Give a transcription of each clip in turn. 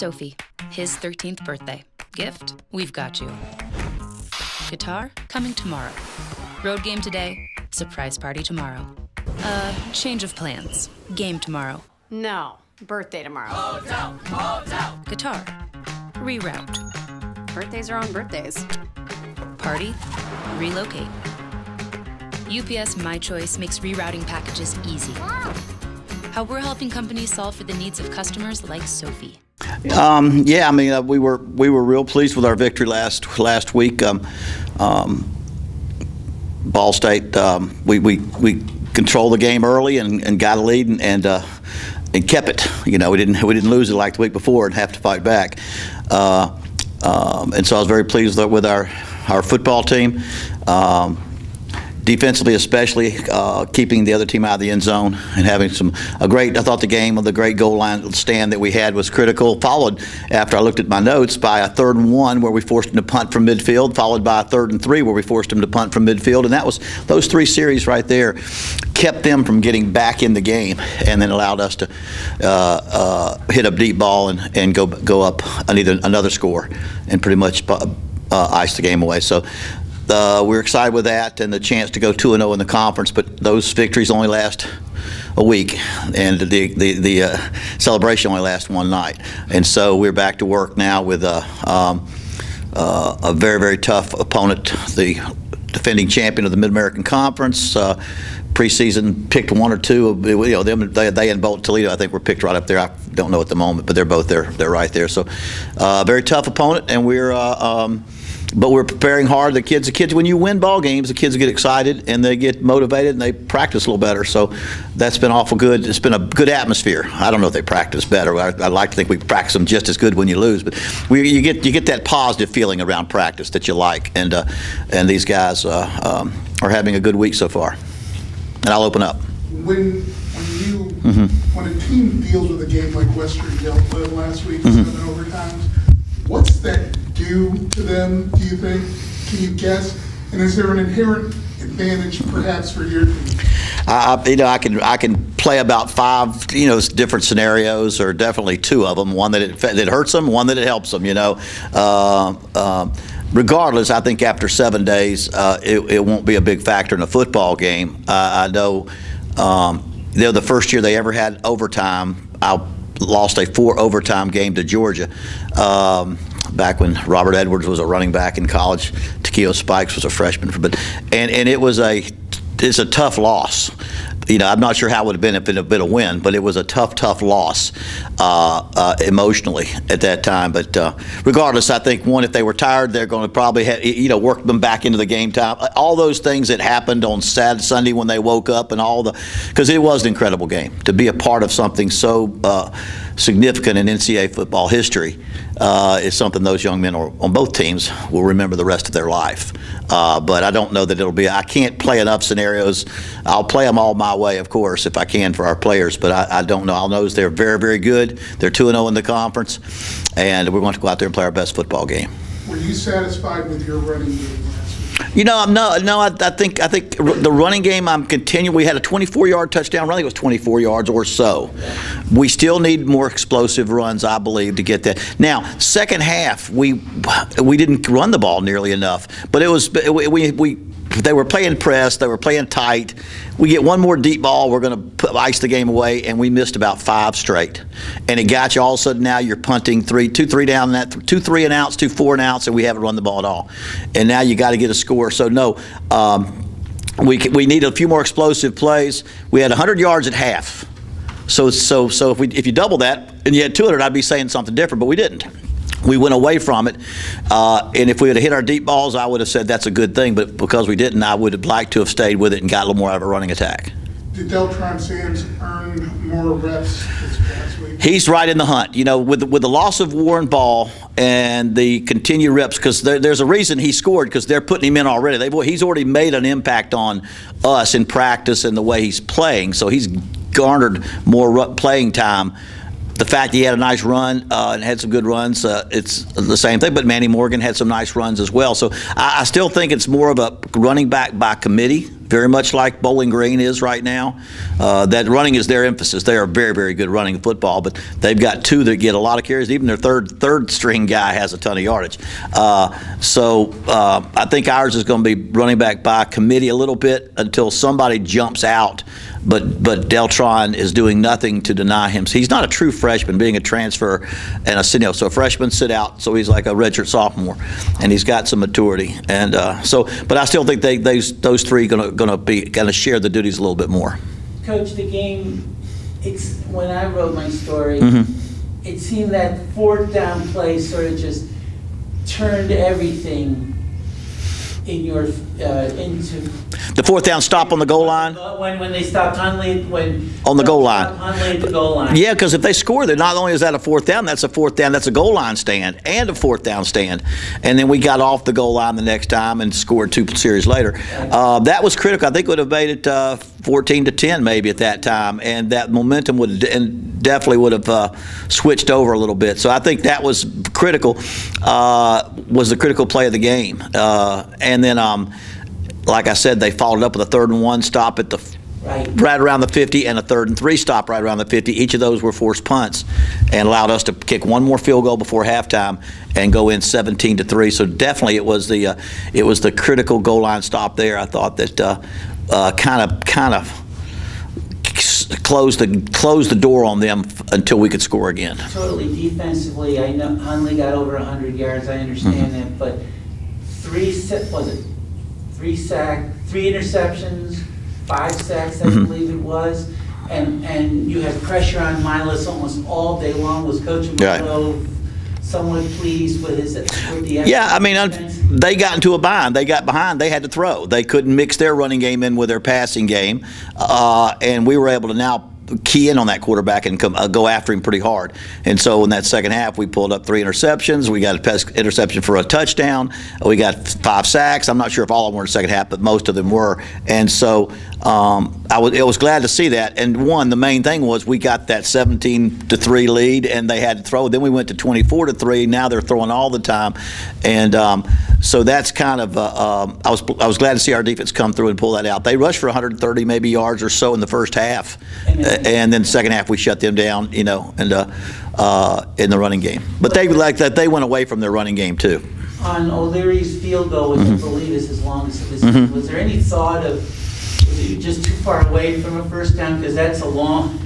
Sophie, his 13th birthday. Gift? We've got you. Guitar? Coming tomorrow. Road game today, surprise party tomorrow. Change of plans. Game tomorrow. No, birthday tomorrow. Hotel, hotel. Guitar. Reroute. Birthdays are on birthdays. Party. Relocate. UPS My Choice makes rerouting packages easy. How we're helping companies solve for the needs of customers like Sophie. Yeah, I mean, we were real pleased with our victory last week. Ball State, we controlled the game early and got a lead and kept it. You know, we didn't lose it like the week before and have to fight back. And so I was very pleased with our football team. Defensively, especially keeping the other team out of the end zone and having I thought the game of the great goal line stand that we had was critical. Followed, after I looked at my notes, by a 3rd and 1 where we forced them to punt from midfield, followed by a 3rd and 3 where we forced them to punt from midfield, and those 3 series right there kept them from getting back in the game, and then allowed us to hit a deep ball and go up another score and pretty much ice the game away. So. We're excited with that and the chance to go 2-0 in the conference, but those victories only last a week, and the celebration only lasts one night. And so we're back to work now with a very, very tough opponent, the defending champion of the Mid-American Conference. Preseason picked 1 or 2. You know, they and Bowden Toledo, I think, were picked right up there. I don't know at the moment, but they're both there. They're right there. So, very tough opponent, and but we're preparing hard. The kids, when you win ball games, the kids get excited and they get motivated and they practice a little better. So that's been awful good. It's been a good atmosphere. I don't know if they practice better. I like to think we practice them just as good when you lose. But you get that positive feeling around practice that you like. And these guys are having a good week so far. And I'll open up. When a team deals with a game like Western dealt with last week, 7 overtimes, what's that do to them, do you think? Can you guess? And is there an inherent advantage perhaps for your team? I can play about 5 different scenarios, or definitely 2 of them. One that it hurts them, one that it helps them. Regardless, I think after 7 days, it won't be a big factor in a football game. I know the first year they ever had overtime, I lost a 4 overtime game to Georgia. Back when Robert Edwards was a running back in college, Takeo Spikes was a freshman. And it's a tough loss. I'm not sure how it would have been if it had been a win, but it was a tough loss emotionally at that time. But regardless, I think, if they were tired, they're going to probably work them back into the game time. All those things that happened on Sunday when they woke up, and because it was an incredible game. To be a part of something so significant in NCAA football history is something those young men on both teams will remember the rest of their life. But I don't know that I can't play enough scenarios. I'll play them all my way, of course, if I can for our players, but I don't know. I'll know they're very, very good. They're 2-0 in the conference, and we're going to go out there and play our best football game. Were you satisfied with your running game last week? I think the running game I'm continuing. We had a 24-yard touchdown run. I think it was 24 yards or so. We still need more explosive runs, I believe, to get that. Now, second half, we didn't run the ball nearly enough, but they were playing press, they were playing tight. We get one more deep ball, we're going to ice the game away, and we missed about 5 straight. And it got you all of a sudden. Now you're punting 2-3 down, 2-3 and outs, 2-4 and outs, and we haven't run the ball at all. And now you got to get a score. So no, we need a few more explosive plays. We had 100 yards at half. So if you double that and you had 200, I'd be saying something different, but we didn't. We went away from it, and if we would have hit our deep balls, I would have said that's a good thing. But because we didn't, I would have liked to have stayed with it and got a little more out of a running attack. Did Deltron Sands earn more reps this past week? He's right in the hunt. With the loss of Warren Ball and the continued reps, because there's a reason he scored, because they're putting him in already. He's already made an impact on us in practice and the way he's playing, so he's garnered more playing time. The fact he had a nice run and had some good runs, it's the same thing. But Manny Morgan had some nice runs as well. So I still think it's more of a running back by committee very much like Bowling Green is right now. That running is their emphasis. They are very, very good running football, but they've got two that get a lot of carries. Even their third string guy has a ton of yardage. So I think ours is going to be running back by committee a little bit until somebody jumps out. But Deltron is doing nothing to deny him. So he's not a true freshman, being a transfer and a senior. So freshmen sit out, so he's like a redshirt sophomore, and he's got some maturity. And but I still think those three gonna share the duties a little bit more. Coach, the game. It's when I wrote my story. It seemed that fourth down play sort of just turned everything in your into the fourth down stop on the goal line. When they stopped Hunley, on the goal line. Hunley at the goal line. Yeah, because if they score, then not only is that a fourth down, that's a goal line stand and a fourth down stand. And then we got off the goal line the next time and scored 2 series later. That was critical. I think would have made it 14-10 maybe at that time, and that momentum definitely would have switched over a little bit. So I think that was critical. Was the critical play of the game. And then, like I said, they followed up with a 3rd and 1 stop at the right around the 50 and a 3rd and 3 stop right around the 50. Each of those were forced punts and allowed us to kick one more field goal before halftime and go in 17-3. So definitely it was the critical goal line stop there. I thought that kind of closed the door on them until we could score again. Totally. Defensively, I know Hunley got over 100 yards. I understand that, but 3 interceptions, 5 sacks, I believe it was, and you had pressure on Milas almost all day long. Was Coach Marlowe somewhat pleased with the Yeah, I mean, they got into a bind. They got behind. They had to throw. They couldn't mix their running game in with their passing game, and we were able to now key in on that quarterback and go after him pretty hard. And so in that second half, we pulled up 3 interceptions. We got an interception for a touchdown. We got 5 sacks. I'm not sure if all of them were in the second half, but most of them were. And so I was glad to see that. And the main thing was we got that 17-3 lead, and they had to throw. Then we went to 24-3. Now they're throwing all the time, and so that's kind of. I was glad to see our defense come through and pull that out. They rushed for 130 maybe yards or so in the first half, and then the second half we shut them down. And in the running game, but they went away from their running game too. On O'Leary's field goal, which I believe is as long as it was, was there any thought of? Was it just too far away from a first down? Because that's a long.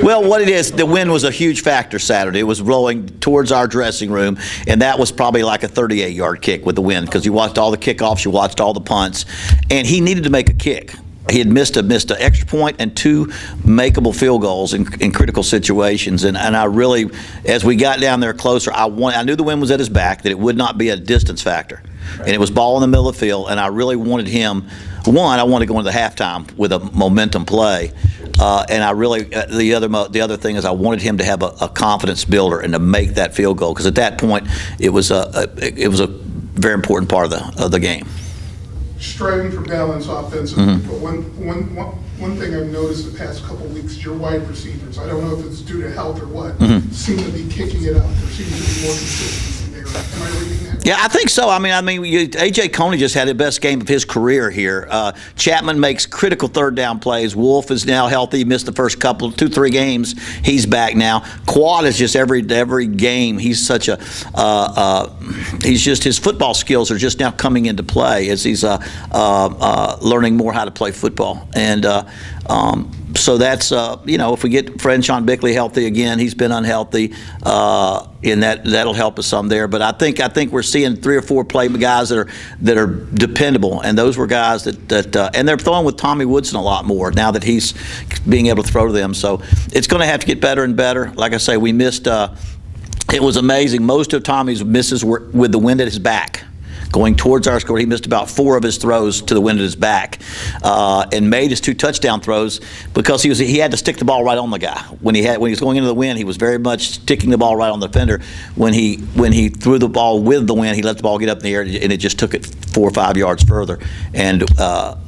Well, what it is, the wind was a huge factor Saturday. It was blowing towards our dressing room, and that was probably like a 38-yard kick with the wind because you watched all the kickoffs, you watched all the punts, and he needed to make a kick. He had missed an extra point and 2 makeable field goals in critical situations, and I really, as we got down there closer, I knew the wind was at his back, that it would not be a distance factor, and it was ball in the middle of the field, and I really wanted him. I wanted to go into the halftime with a momentum play, and I really the other thing is I wanted him to have a confidence builder and to make that field goal because at that point it was a very important part of the game. Striving for balance offensively, but one thing I've noticed the past couple of weeks, your wide receivers, I don't know if it's due to health or what, seem to be kicking it up. There seems to be more consistency there. Am I reading that? Yeah, I think so. I mean, A.J. Coney just had the best game of his career here. Chapman makes critical 3rd down plays. Wolf is now healthy. He missed the first 2-3 games. He's back now. Quad is just every game. He's such a his football skills are just now coming into play as he's learning more how to play football. And so that's if we get Sean Bickley healthy again, he's been unhealthy, and that'll help us some there. But I think we're seeing 3 or 4 play guys that are dependable, and those were guys that and they're throwing with Tommy Woodson a lot more now that he's being able to throw to them. So it's going to have to get better and better. Like I say, we missed. It was amazing. Most of Tommy's misses were with the wind at his back. Going towards our score, he missed about 4 of his throws to the wind at his back, and made his 2 touchdown throws because he had to stick the ball right on the guy. When he was going into the wind, he was very much sticking the ball right on the defender. When he threw the ball with the wind, he let the ball get up in the air, and it just took it 4 or 5 yards further. And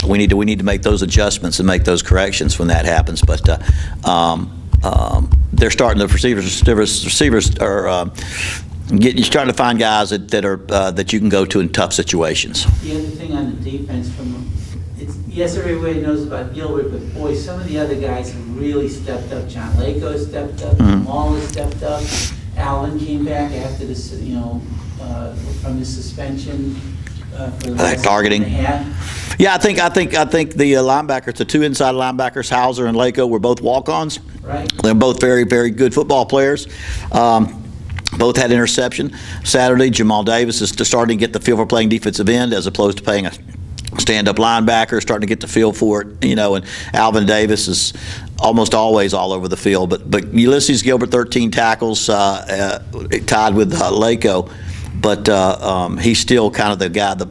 we need to make those adjustments and make those corrections when that happens. But they're starting. The receivers are. You're starting to find guys that you can go to in tough situations. The other thing on the defense, yes, everybody knows about Gilbert, but boy, some of the other guys have really stepped up. John Lako has stepped up. Jamal has stepped up. Alvin came back after this, from his suspension for the last targeting. year and a half. Yeah, I think the linebackers, the two inside linebackers, Hauser and Lako, were both walk-ons. Right. They're both very, very good football players. Both had interception. Saturday, Jamal Davis is starting to get the feel for playing defensive end as opposed to playing a stand-up linebacker, starting to get the feel for it, and Alvin Davis is almost always all over the field. But Ulysses Gilbert, 13 tackles, tied with Lako. But he's still kind of the guy, the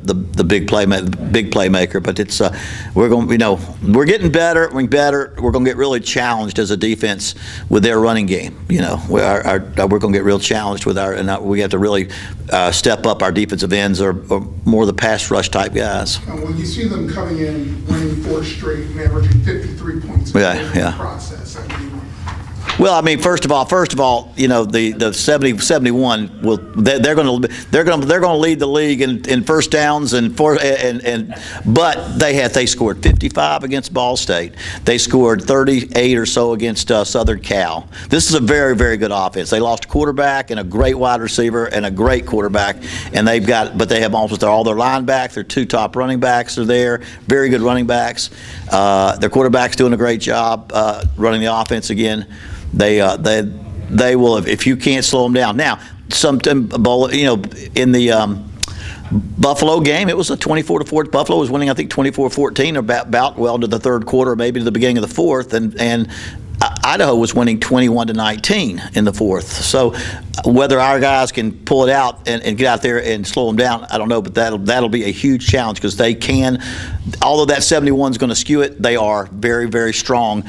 big playmaker. But it's we're getting better. We're going to get really challenged as a defense with their running game. We're going to get real challenged with we have to really step up our defensive ends or more the pass rush type guys. When you see them coming in, winning 4 straight and averaging 53 points in the process, well, I mean, first of all, the 71 will they're going to lead the league in first downs but they scored 55 against Ball State. They scored 38 or so against Southern Cal. This is a very, very good offense. They lost a quarterback and a great wide receiver and a great quarterback, and they have almost all their linebackers. Their 2 top running backs are there. Very good running backs. Their quarterback's doing a great job running the offense again. They will if you can't slow them down. Now, in the Buffalo game, it was a 24-4. Buffalo was winning, I think, 24-14 about well into the third quarter, maybe to the beginning of the fourth, and Idaho was winning 21-19 in the fourth. So whether our guys can pull it out and get out there and slow them down, I don't know, but that'll be a huge challenge because they can. Although that 71 is going to skew it, they are very, very strong.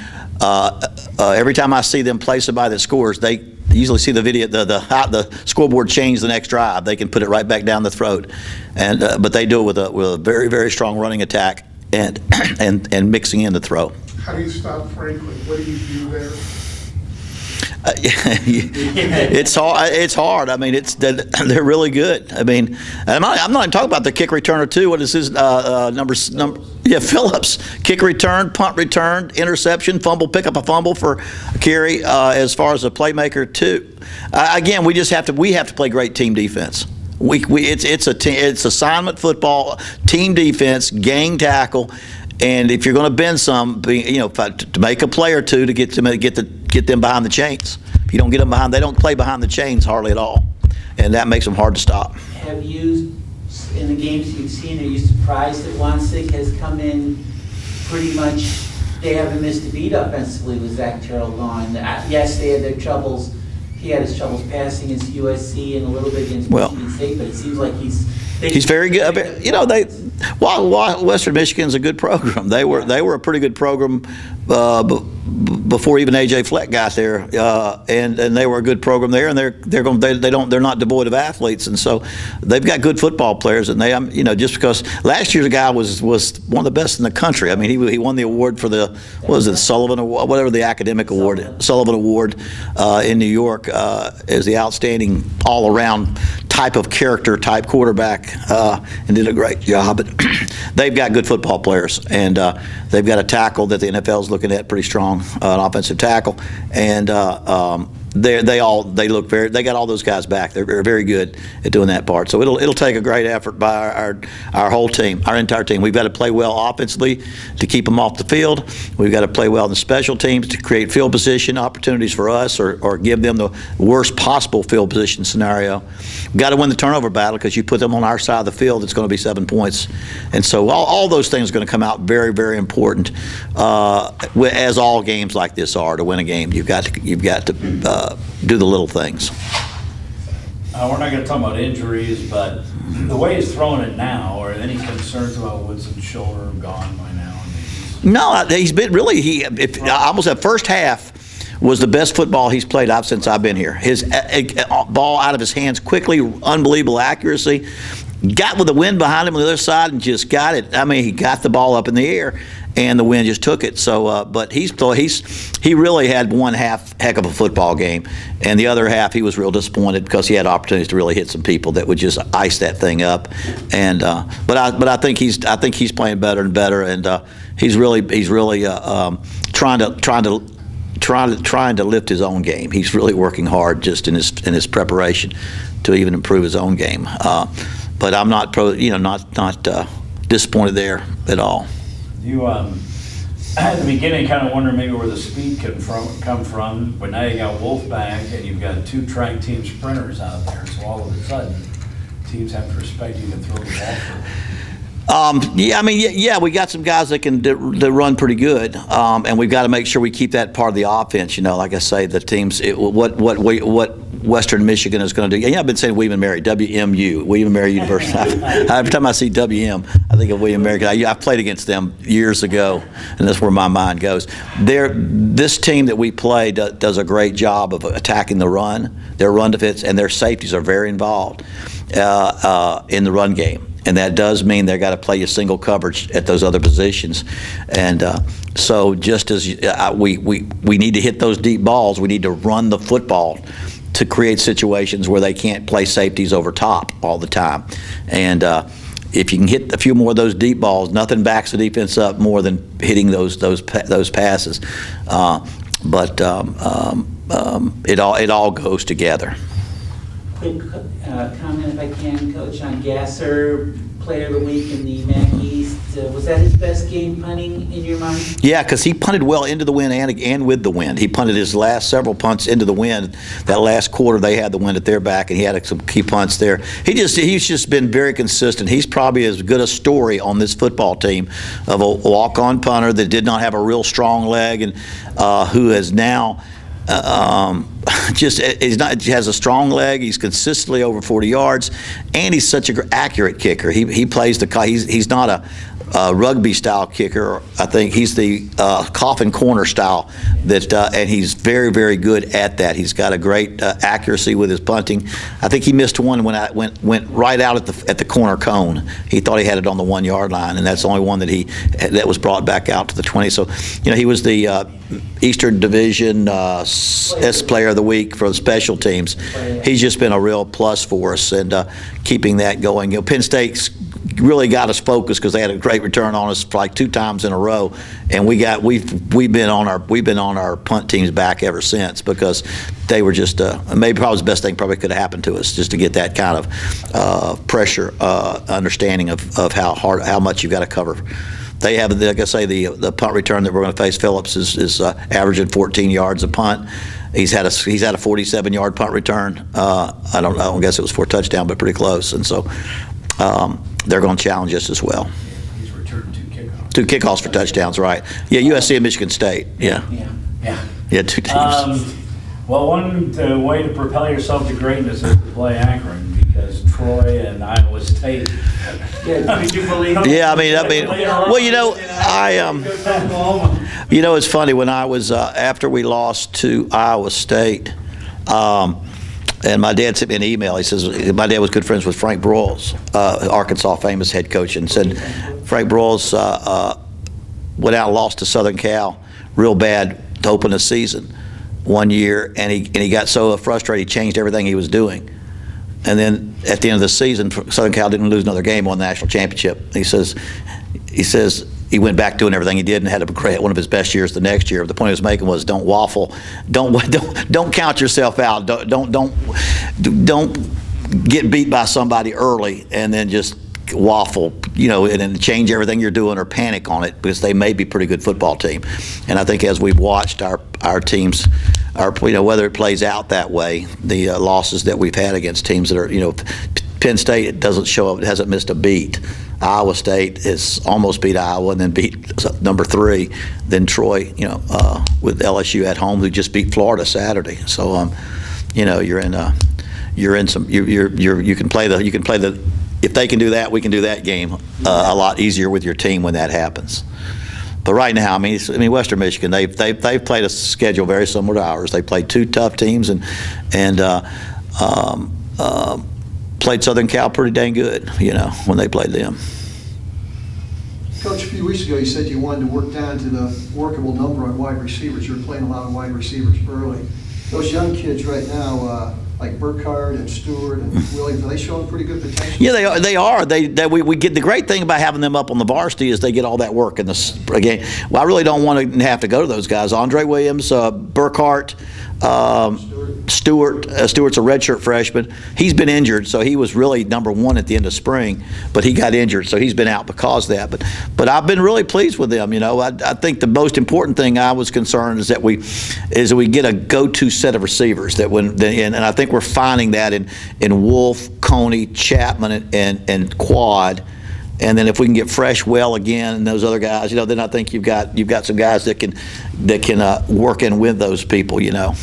Every time I see them play somebody that scores, they usually see the video, the scoreboard change the next drive. They can put it right back down the throat, but they do it with a very, very strong running attack and mixing in the throw. How do you stop Franklin? What do you do there? It's hard. It's hard. I mean, they're really good. I mean, I'm not even talking about the kick returner too. What is his number? Yeah, Phillips. Kick return, punt return, interception, fumble, pick up a fumble for carry. As far as a playmaker too. Again, we have to play great team defense. It's assignment football, team defense, gang tackle. And if you're going to bend some, to make a play or two to get them behind the chains. If you don't get them behind, they don't play behind the chains hardly at all, and that makes them hard to stop. Have you, in the games you've seen, are you surprised that Wansink has come in pretty much? They haven't missed a beat offensively with Zach Terrell gone. Yes, they had their troubles. He had his troubles passing against USC and a little bit against Michigan State, but it seems like he's very good. Western Michigan's a good program. They were a pretty good program before even A.J. Fleck got there, and they were a good program there. And they're not devoid of athletes, and so they've got good football players. And just because last year's guy was one of the best in the country. I mean, he won the award for the Sullivan Award, whatever the academic award, Sullivan Award in New York as the outstanding all-around type of character type quarterback, and did a great job. But they've got good football players, and they've got a tackle that the NFL is looking at pretty strong, an offensive tackle, and they got all those guys back. They're very good at doing that part. So it'll take a great effort by our whole team, our entire team. We've got to play well offensively to keep them off the field. We've got to play well in the special teams to create field position opportunities for us, or give them the worst possible field position scenario. We've got to win the turnover battle, because you put them on our side of the field, it's going to be 7 points. And so all those things are going to come out very, very important, as all games like this are. To win a game, you've got to do the little things. We're not going to talk about injuries, but the way he's throwing it now, are any concerns about Woodson's shoulder gone by now? No, he's been really, almost that first half was the best football he's played since I've been here. His ball out of his hands quickly, unbelievable accuracy. Got with the wind behind him on the other side and just got it. I mean, he got the ball up in the air, and the wind just took it. So, but he really had one heck of a football game, and the other half he was real disappointed because he had opportunities to really hit some people that would just ice that thing up. And but I think he's playing better and better, and he's really trying to lift his own game. He's really working hard just in his preparation to even improve his own game. But I'm not disappointed there at all. You at the beginning kind of wonder maybe where the speed come from, but now you got Wolfpack and you've got 2 track team sprinters out there, so all of a sudden teams have to respect you can throw the ball for. Yeah, we got some guys that can that run pretty good, and we've got to make sure we keep that part of the offense. Like I say, the teams, what Western Michigan is going to do. I've been saying William & Mary, WMU, William & Mary University. Every time I see WM, I think of William & Mary. I played against them years ago, and that's where my mind goes. This team that we play does a great job of attacking the run. Their run defense and their safeties are very involved in the run game. And that does mean they've got to play you single coverage at those other positions. And so just as we need to hit those deep balls, we need to run the football to create situations where they can't play safeties over top all the time. And if you can hit a few more of those deep balls, nothing backs the defense up more than hitting those passes. But it all goes together. Quick comment, if I can, Coach, on Gasser, Player of the Week in the MAC East. Was that his best game punting in your mind? Yeah, because he punted well into the wind and with the wind. He punted his last several punts into the wind. That last quarter, they had the wind at their back, and he had some key punts there. He's just been very consistent. He's probably as good a story on this football team of a walk-on punter that did not have a real strong leg and who has now has a strong leg. He's consistently over 40 yards, and he's such an accurate kicker. He plays he's not a rugby style kicker. I think he's the coffin corner style and he's very, very good at that. He's got a great accuracy with his punting. I think he missed one when I went right out at the corner cone. He thought he had it on the 1 yard line, and that's the only one that was brought back out to the 20. So he was the Eastern Division S Player of the Week for the special teams. He's just been a real plus for us, and keeping that going. Penn State's really got us focused because they had a great return on us like 2 times in a row, and we've been on our punt team's back ever since because they were just maybe probably the best thing probably could have happened to us, just to get that kind of pressure understanding of how much you've got to cover. They have, like I say, the punt return that we're going to face Phillips is averaging 14 yards a punt. He's had a 47-yard punt return. I don't guess it was for a touchdown, but pretty close. And so they're going to challenge us as well. He's returned 2 kickoffs. 2 kickoffs for touchdowns, right? Yeah, USC and Michigan State. Yeah. 2 teams. Well, one way to propel yourself to greatness is to play Akron, because Troy and Iowa State. Could you believe it? Yeah, I mean, well, it's funny when I was after we lost to Iowa State, and my dad sent me an email. He says my dad was good friends with Frank Broyles, Arkansas famous head coach, and said Frank Broyles went out and lost to Southern Cal real bad to open the season one year, and he got so frustrated he changed everything he was doing. And then at the end of the season, Southern Cal didn't lose another game, won the national championship. He says he went back doing everything he did and had one of his best years the next year. The point he was making was don't waffle, don't count yourself out, don't get beat by somebody early and then just waffle, and then change everything you're doing or panic on it, because they may be a pretty good football team. And I think as we've watched our teams, whether it plays out that way, the losses that we've had against teams that are, Penn State, it doesn't show up, it hasn't missed a beat. Iowa State has almost beat Iowa and then beat number 3, then Troy, with LSU at home, who just beat Florida Saturday. So, you can play the if they can do that, we can do that game a lot easier with your team when that happens. But right now, Western Michigan, they've played a schedule very similar to ours. They played 2 tough teams and played Southern Cal pretty dang good, when they played them. Coach, a few weeks ago you said you wanted to work down to the workable number on wide receivers. You're playing a lot of wide receivers early. Those young kids right now, like Burkhardt and Stewart and Williams, are they showing pretty good potential? Yeah, they are. We get the great thing about having them up on the varsity is they get all that work in the game. Well, I really don't want to have to go to those guys. Andre Williams, Burkhardt, Stewart's a redshirt freshman. He's been injured, so he was really number one at the end of spring, but he got injured, so he's been out because of that. But I've been really pleased with them. You know, I think the most important thing I was concerned is that we get a go-to set of receivers and I think we're finding that in Wolf, Coney, Chapman, and Quad. And then if we can get Freshwell again and those other guys, you know, then I think you've got some guys that can work in with those people, you know.